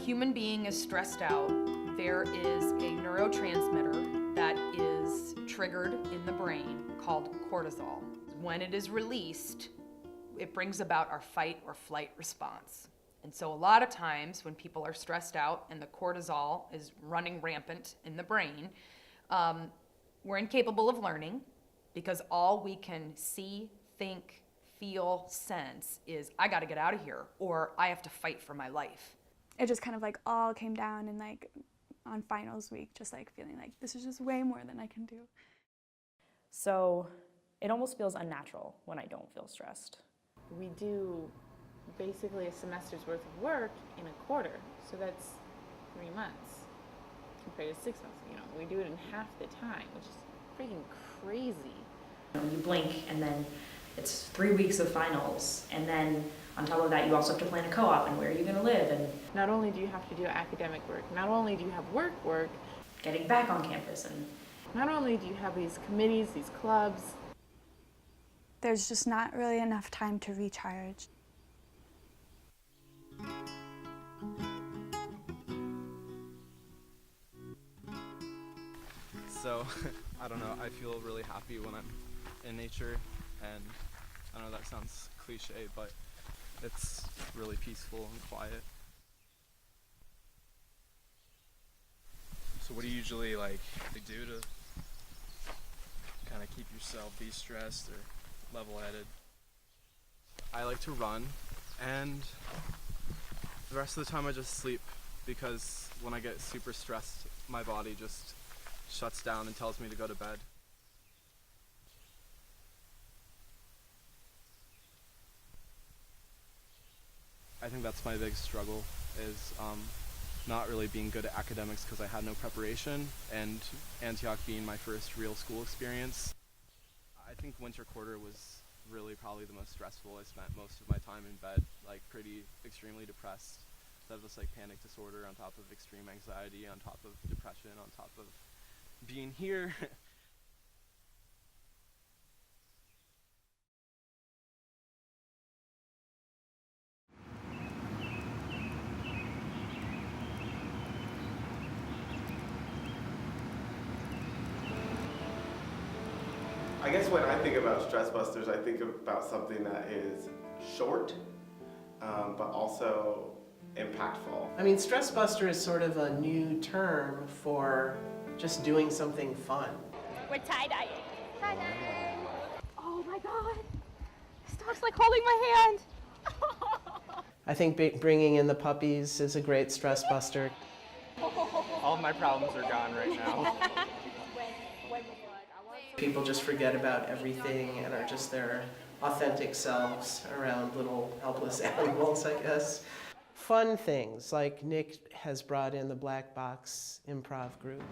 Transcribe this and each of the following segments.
human being is stressed out, there is a neurotransmitter that is triggered in the brain called cortisol. When it is released, it brings about our fight or flight response. And so a lot of times when people are stressed out and the cortisol is running rampant in the brain, we're incapable of learning because all we can see, think, feel, sense is, I gotta get out of here, or I have to fight for my life. It just kind of like all came down and like on finals week, just like feeling like this is just way more than I can do. So it almost feels unnatural when I don't feel stressed. We do basically a semester's worth of work in a quarter, so that's 3 months compared to 6 months. You know, we do it in half the time, which is freaking crazy. You blink and then it's 3 weeks of finals, and then on top of that you also have to plan a co-op and where are you going to live, and not only do you have to do academic work, not only do you have work, getting back on campus, and not only do you have these committees, these clubs. There's just not really enough time to recharge. So, I don't know, I feel really happy when I'm in nature, and I know that sounds cliche, but it's really peaceful and quiet. So what do you usually do to kind of keep yourself de-stressed or level-headed? I like to run, and the rest of the time I just sleep, because when I get super stressed, my body just shuts down and tells me to go to bed. I think that's my biggest struggle, is not really being good at academics because I had no preparation, and Antioch being my first real school experience. I think winter quarter was really probably the most stressful. I spent most of my time in bed, extremely depressed. That was panic disorder on top of extreme anxiety, on top of depression, on top of being here. I guess when I think about stress busters, I think about something that is short, but also impactful. I mean, stress buster is sort of a new term for just doing something fun. We're tie-dyeing. Tie-dyeing. Oh my God. This dog's holding my hand. I think bringing in the puppies is a great stress buster. All of my problems are gone right now. People just forget about everything and are just their authentic selves around little helpless animals, I guess. Fun things, like Nick has brought in the Black Box improv group.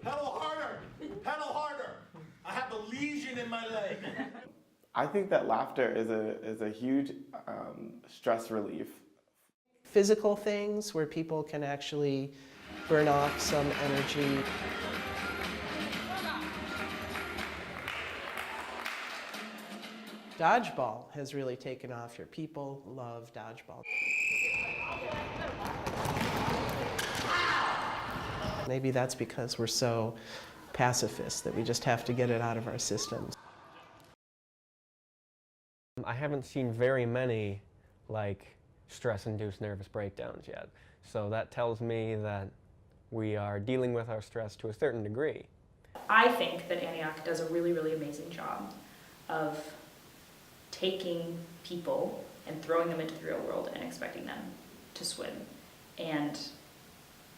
Pedal harder! Pedal harder! I have a lesion in my leg. I think that laughter is a huge stress relief. Physical things where people can actually burn off some energy. Dodgeball has really taken off here. People love dodgeball. Maybe that's because we're so pacifist that we just have to get it out of our systems. I haven't seen very many stress-induced nervous breakdowns yet. So that tells me that we are dealing with our stress to a certain degree. I think that Antioch does a really, really amazing job of taking people and throwing them into the real world and expecting them to swim. And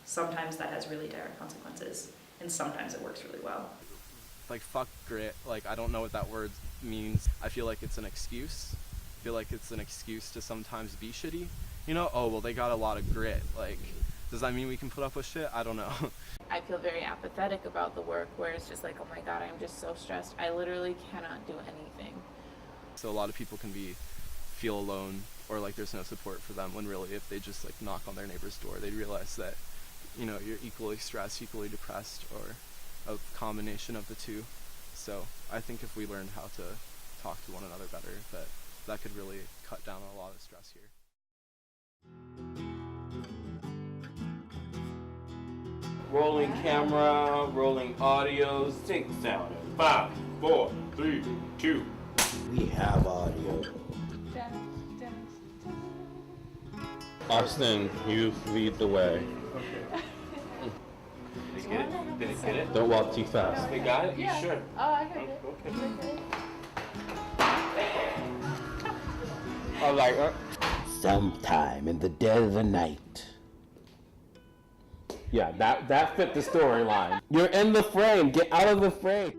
sometimes that has really dire consequences, and sometimes it works really well. Fuck grit, I don't know what that word means. I feel like it's an excuse. I feel like it's an excuse to sometimes be shitty. Oh, well, they got a lot of grit. Does that mean we can put up with shit? I don't know. I feel very apathetic about the work, where it's just oh my God, I'm just so stressed. I literally cannot do anything. So a lot of people can feel alone, or there's no support for them, when really if they just knock on their neighbor's door, they realize that you're equally stressed, equally depressed, or a combination of the two. So I think if we learned how to talk to one another better, that could really cut down a lot of stress here. Rolling camera, rolling audio, sync sound. 5, 4, 3, 2. We have audio. Austin, you lead the way. Did you get it? Did it get it? Don't walk too fast. They got it? Yeah. You sure? Oh, I heard it. Okay. I was like, Sometime in the dead of the night. yeah, that fit the storyline. You're in the frame. Get out of the frame.